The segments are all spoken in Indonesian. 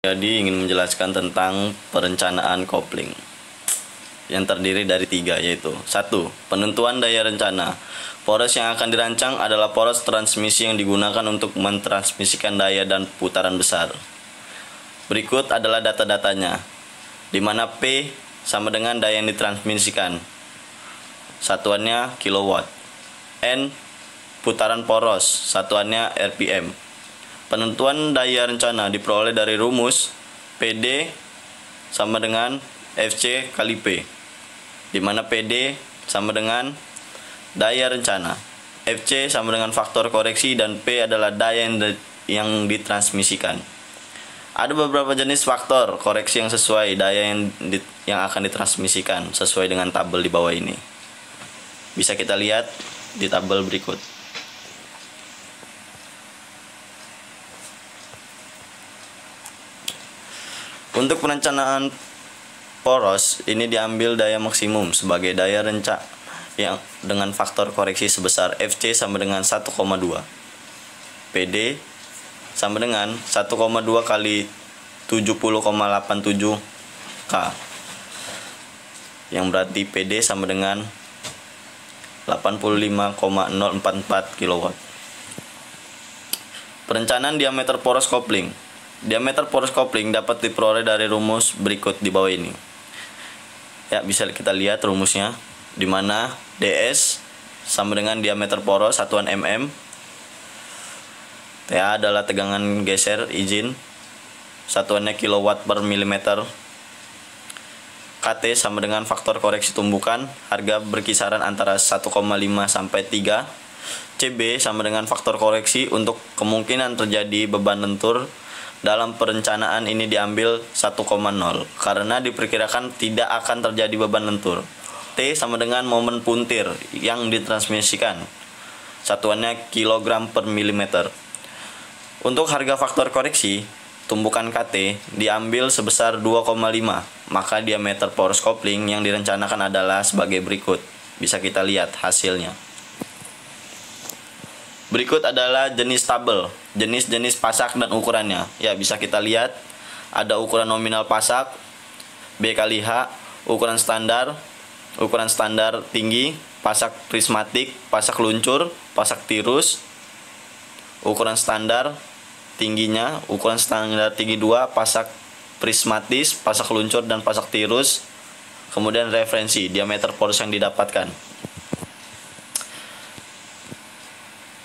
Jadi ingin menjelaskan tentang perencanaan kopling yang terdiri dari 3, yaitu 1. Penentuan daya rencana. Poros yang akan dirancang adalah poros transmisi yang digunakan untuk mentransmisikan daya dan putaran besar. Berikut adalah data-datanya, di mana P sama dengan daya yang ditransmisikan, satuannya kilowatt. N putaran poros, satuannya RPM. Penentuan daya rencana diperoleh dari rumus PD sama dengan FC kali P, di mana PD sama dengan daya rencana, FC sama dengan faktor koreksi, dan P adalah daya yang ditransmisikan. Ada beberapa jenis faktor koreksi yang sesuai daya yang akan ditransmisikan sesuai dengan tabel di bawah ini. Bisa kita lihat di tabel berikut. Untuk perencanaan poros, ini diambil daya maksimum sebagai daya rencana yang dengan faktor koreksi sebesar FC sama dengan 1,2. PD sama dengan 1,2 kali 70,87 K, yang berarti PD sama dengan 85,044 kW. Perencanaan diameter poros kopling. Diameter poros kopling dapat diperoleh dari rumus berikut di bawah ini. Ya, bisa kita lihat rumusnya, di mana DS sama dengan diameter poros satuan mm, TA adalah tegangan geser izin, satuannya kilowatt per milimeter, KT sama dengan faktor koreksi tumbukan, harga berkisaran antara 1,5 sampai 3, CB sama dengan faktor koreksi untuk kemungkinan terjadi beban lentur. Dalam perencanaan ini diambil 1,0 karena diperkirakan tidak akan terjadi beban lentur. T sama dengan momen puntir yang ditransmisikan, satuannya kilogram per milimeter. Untuk harga faktor koreksi tumbukan KT diambil sebesar 2,5, maka diameter poros kopling yang direncanakan adalah sebagai berikut. Bisa kita lihat hasilnya. Berikut adalah jenis tabel, jenis-jenis pasak dan ukurannya. Ya, bisa kita lihat ada ukuran nominal pasak, B kali H, ukuran standar tinggi, pasak prismatik, pasak luncur, pasak tirus, ukuran standar tingginya, ukuran standar tinggi 2, pasak prismatis, pasak luncur, dan pasak tirus. Kemudian referensi, diameter poros yang didapatkan.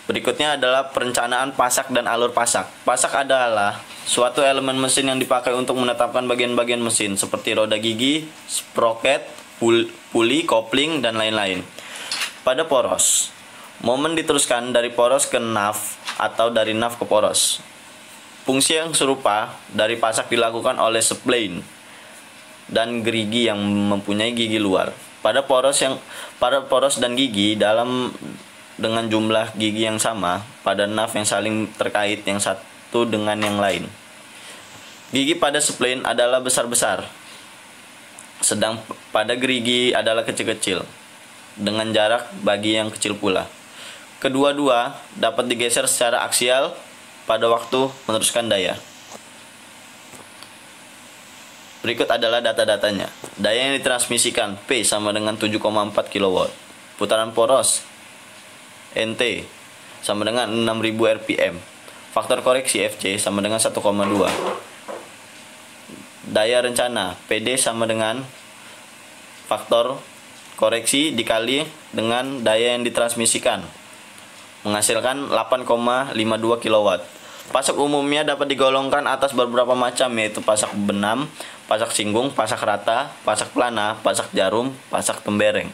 Berikutnya adalah perencanaan pasak dan alur pasak. Pasak adalah suatu elemen mesin yang dipakai untuk menetapkan bagian-bagian mesin seperti roda gigi, sproket, puli, kopling, dan lain-lain. Pada poros, momen diteruskan dari poros ke naf atau dari naf ke poros. Fungsi yang serupa dari pasak dilakukan oleh spline dan gerigi yang mempunyai gigi luar. Pada poros dan gigi dengan jumlah gigi yang sama, pada naf yang saling terkait yang satu dengan yang lain. Gigi pada spline adalah besar-besar, sedang pada gerigi adalah kecil-kecil, dengan jarak bagi yang kecil pula. Kedua-dua dapat digeser secara aksial pada waktu meneruskan daya. Berikut adalah data-datanya. Daya yang ditransmisikan P sama dengan 7,4 kW. Putaran poros NT sama dengan 6000 rpm. Faktor koreksi FC sama dengan 1,2. Daya rencana PD sama dengan faktor koreksi dikali dengan daya yang ditransmisikan, menghasilkan 8,52 kW. Pasak umumnya dapat digolongkan atas beberapa macam, yaitu pasak benam, pasak singgung, pasak rata, pasak plana, pasak jarum, pasak tembereng.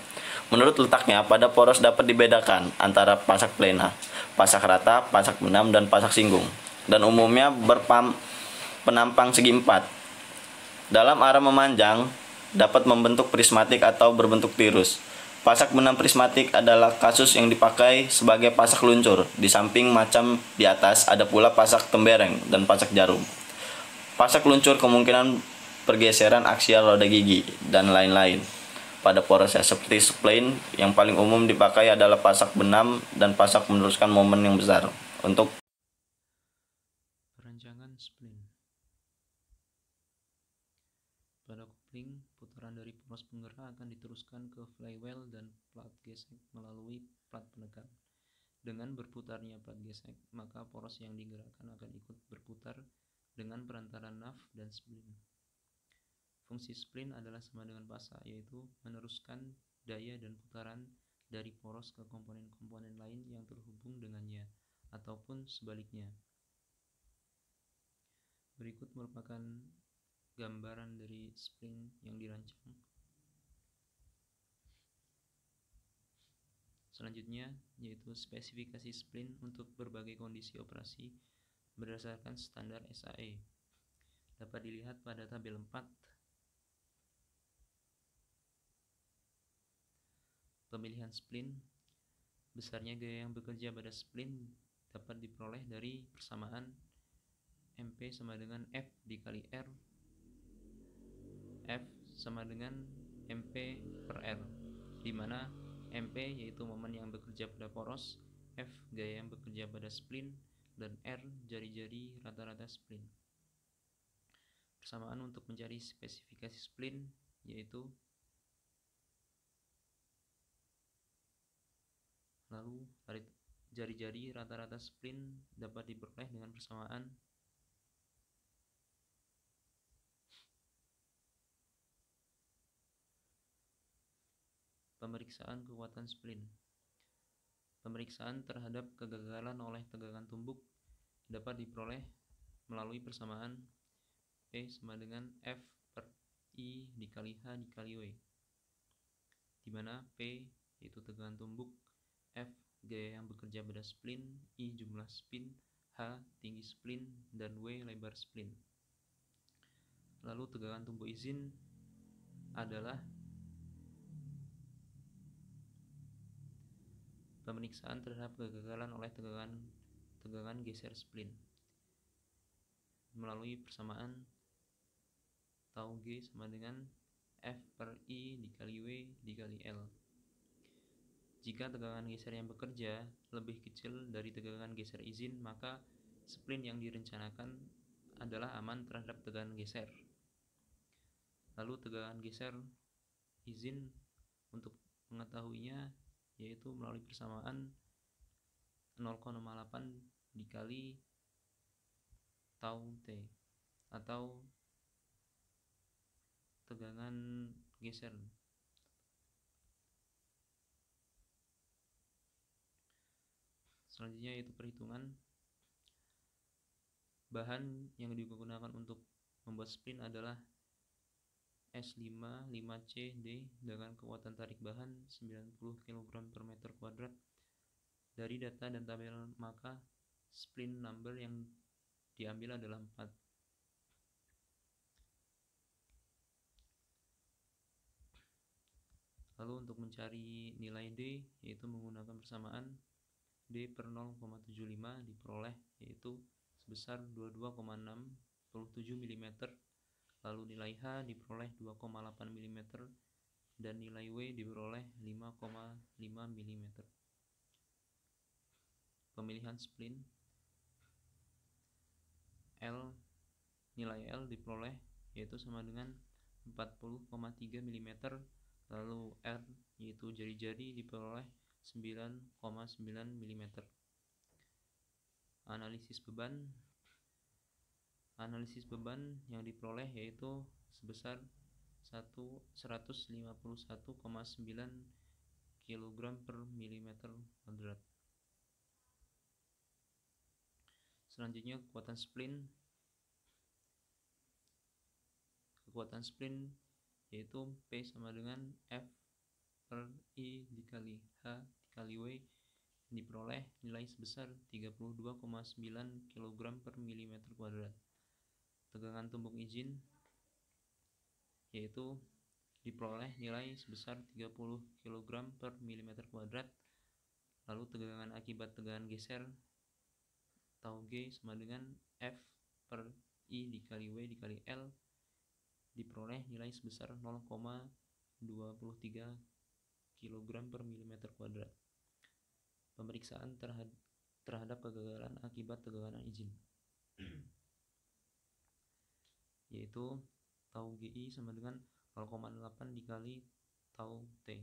Menurut letaknya, pada poros dapat dibedakan antara pasak plana, pasak rata, pasak benam, dan pasak singgung, dan umumnya penampang segi 4. Dalam arah memanjang dapat membentuk prismatik atau berbentuk tirus. Pasak benam prismatik adalah kasus yang dipakai sebagai pasak luncur. Di samping macam di atas ada pula pasak tembereng dan pasak jarum. Pasak luncur kemungkinan pergeseran aksial roda gigi dan lain-lain. Pada porosnya seperti spline, yang paling umum dipakai adalah pasak benam dan pasak meneruskan momen yang besar. Untuk perancangan spline, spring, putaran dari poros penggerak akan diteruskan ke flywheel dan plat gesek melalui plat penekan. Dengan berputarnya plat gesek, maka poros yang digerakkan akan ikut berputar dengan perantara nav dan spleen. Fungsi spleen adalah sama dengan pasa, yaitu meneruskan daya dan putaran dari poros ke komponen-komponen lain yang terhubung dengannya, ataupun sebaliknya. Berikut merupakan gambaran dari spleen yang dirancang. Selanjutnya, yaitu spesifikasi spleen untuk berbagai kondisi operasi berdasarkan standar SAE. Dapat dilihat pada tabel 4. Pemilihan spleen. Besarnya gaya yang bekerja pada spleen dapat diperoleh dari persamaan MP sama dengan F dikali R, F sama dengan MP per R, di mana MP yaitu momen yang bekerja pada poros, F gaya yang bekerja pada spleen, dan R jari-jari rata-rata spleen. Persamaan untuk mencari spesifikasi spleen yaitu lalu jari-jari rata-rata spleen dapat diperoleh dengan persamaan pemeriksaan kekuatan spleen. Pemeriksaan terhadap kegagalan oleh tegangan tumbuk dapat diperoleh melalui persamaan P sama dengan F per I dikali H dikali W, di mana P yaitu tegangan tumbuk, F gaya yang bekerja pada spleen, I jumlah spin, H tinggi spleen, dan W lebar spleen. Lalu tegangan tumbuk izin adalah pemeriksaan terhadap kegagalan oleh tegangan geser spleen melalui persamaan tau G sama dengan F per I dikali W dikali L. Jika tegangan geser yang bekerja lebih kecil dari tegangan geser izin, maka spleen yang direncanakan adalah aman terhadap tegangan geser. Lalu tegangan geser izin untuk mengetahuinya yaitu melalui persamaan 0,8 dikali tau T atau tegangan geser. Selanjutnya yaitu perhitungan. Bahan yang digunakan untuk membuat spleen adalah S5 5CD dengan kekuatan tarik bahan 90 kg per meter kuadrat. Dari data dan tabel, maka spleen number yang diambil adalah 4. Lalu untuk mencari nilai D yaitu menggunakan persamaan D per 0,75 diperoleh yaitu sebesar 22,67 mm. Lalu nilai H diperoleh 2,8 mm dan nilai W diperoleh 5,5 mm. Pemilihan spleen. Nilai L diperoleh yaitu sama dengan 40,3 mm. Lalu R yaitu jari-jari diperoleh 9,9 mm. Analisis beban yang diperoleh yaitu sebesar 151,9 kg per mm kuadrat. Selanjutnya kekuatan spleen yaitu P sama dengan F per I dikali H dikali W diperoleh nilai sebesar 32,9 kg per mm kuadrat. Tegangan tumbuk izin yaitu diperoleh nilai sebesar 30 kg per mm kuadrat. Lalu tegangan akibat tegangan geser tau G sama dengan F per I dikali W dikali L diperoleh nilai sebesar 0,23 kg per mm kuadrat. Pemeriksaan terhadap kegagalan akibat tegangan izin yaitu tau GI sama dengan 0,8 dikali tau T,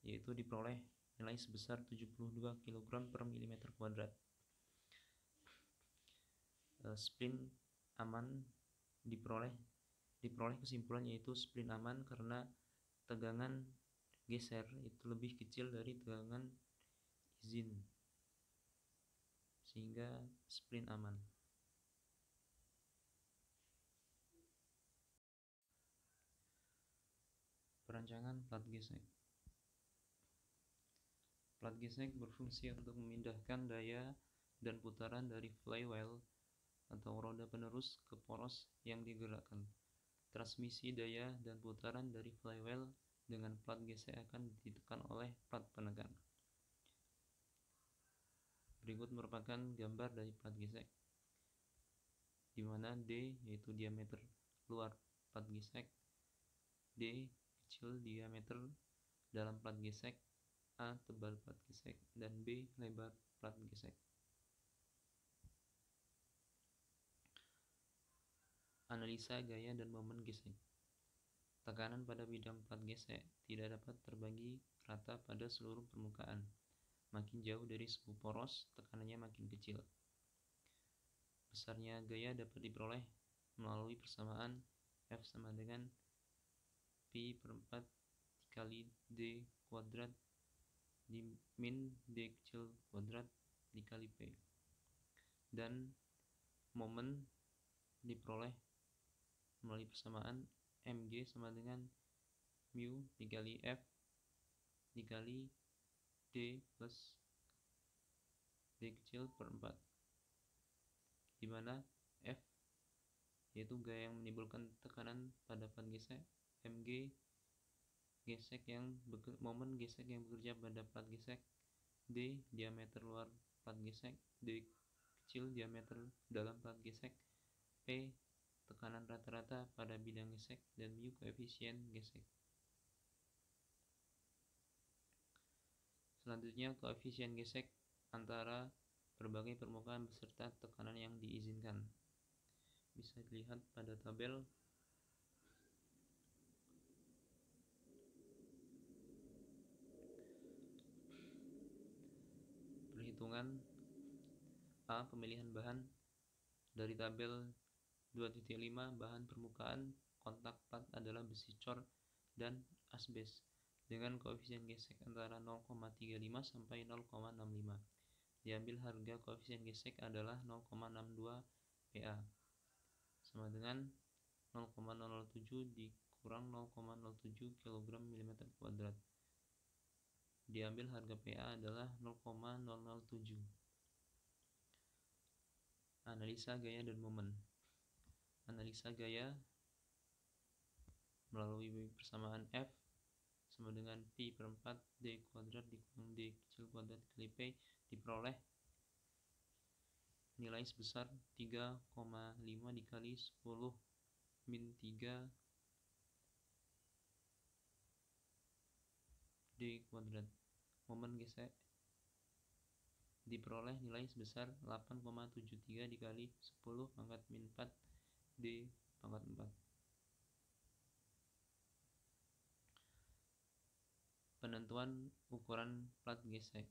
yaitu diperoleh nilai sebesar 72 kg per mm². Spin aman diperoleh kesimpulan yaitu spin aman karena tegangan geser itu lebih kecil dari tegangan izin, sehingga spin aman. Perancangan plat gesek. Plat gesek berfungsi untuk memindahkan daya dan putaran dari flywheel atau roda penerus ke poros yang digerakkan. Transmisi daya dan putaran dari flywheel dengan plat gesek akan ditekan oleh plat penekan. Berikut merupakan gambar dari plat gesek, di mana D yaitu diameter luar plat gesek, D kecil diameter dalam plat gesek, A tebal plat gesek, dan B lebar plat gesek. Analisa gaya dan momen gesek. Tekanan pada bidang plat gesek tidak dapat terbagi rata pada seluruh permukaan. Makin jauh dari suhu poros, tekanannya makin kecil. Besarnya gaya dapat diperoleh melalui persamaan F sama dengan Pi per 4 dikali D kuadrat min D kecil kuadrat dikali P. Dan momen diperoleh melalui persamaan Mg sama dengan mu dikali F dikali D plus D kecil per 4, di mana F yaitu gaya yang menimbulkan tekanan pada plat gesek, Mg momen gesek yang bekerja pada plat gesek, D diameter luar plat gesek, D kecil diameter dalam plat gesek, P tekanan rata-rata pada bidang gesek, dan mu koefisien gesek. Selanjutnya, koefisien gesek antara berbagai permukaan beserta tekanan yang diizinkan. Bisa dilihat pada tabel. Perhitungan A. Pemilihan bahan. Dari tabel 2.5, bahan permukaan kontak plat adalah besi cor dan asbes dengan koefisien gesek antara 0,35 sampai 0,65. Diambil harga koefisien gesek adalah 0,62 PA sama dengan 0,007 dikurang 0,07 kg mm². Diambil harga PA adalah 0,007. Analisa gaya dan momen. Analisa gaya melalui persamaan F sama dengan Pi per 4 D kuadrat dikurang D kecil kuadrat kali P diperoleh nilai sebesar 3,5 dikali 10 min 3 D kuadrat. Momen gesek diperoleh nilai sebesar 8,73 dikali 10 pangkat min 4 D pangkat 4. Penentuan ukuran plat gesek,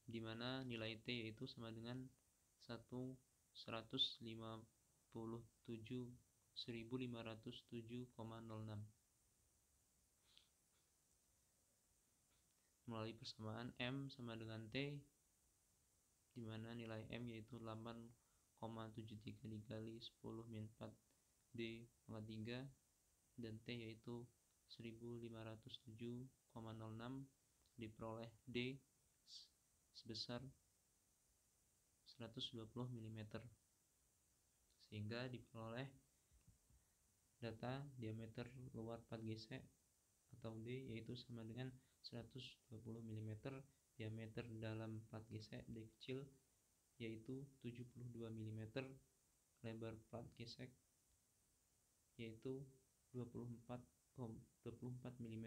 di mana nilai T yaitu sama dengan 157.1507,06 melalui persamaan M sama dengan T, di mana nilai M yaitu 8,73 dikali 10 min 4 D pangkat 3 dan T yaitu 1507,06 diperoleh D sebesar 120 mm, sehingga diperoleh data diameter luar plat gesek atau D yaitu sama dengan 120 mm, diameter dalam plat gesek D kecil yaitu 72 mm, lebar plat gesek yaitu 24 mm.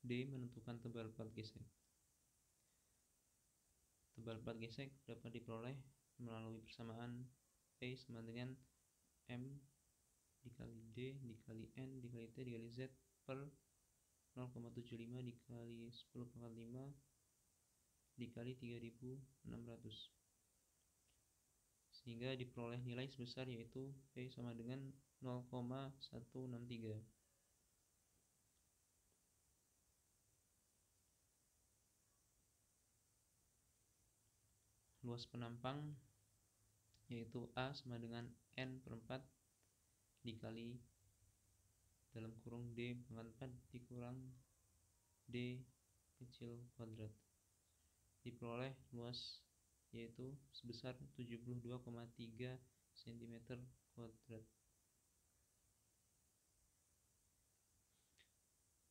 D menentukan tebal plat gesek. Tebal plat gesek dapat diperoleh melalui persamaan P sama dengan M dikali D dikali N dikali T dikali Z per 0,75 dikali 10 pangkat 5 dikali 3600, sehingga diperoleh nilai sebesar yaitu P sama dengan 0,163. Luas penampang yaitu A sama dengan N per 4 dikali dalam kurung D pangkat 4 dikurang D kecil kuadrat, diperoleh luas yaitu sebesar 72,3 cm kuadrat.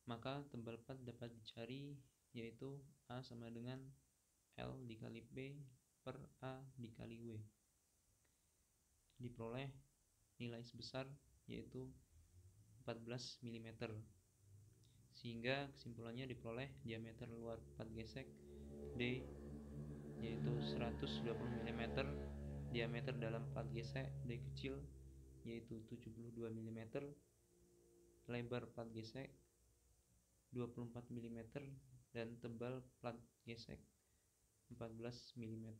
Maka tebal plat dapat dicari yaitu A sama dengan L dikali P per A dikali W. Diperoleh nilai sebesar yaitu 14 mm, sehingga kesimpulannya diperoleh diameter luar plat gesek D yaitu 120 mm, diameter dalam plat gesek D kecil yaitu 72 mm, lebar plat gesek 24 mm, dan tebal plat gesek 14 mm.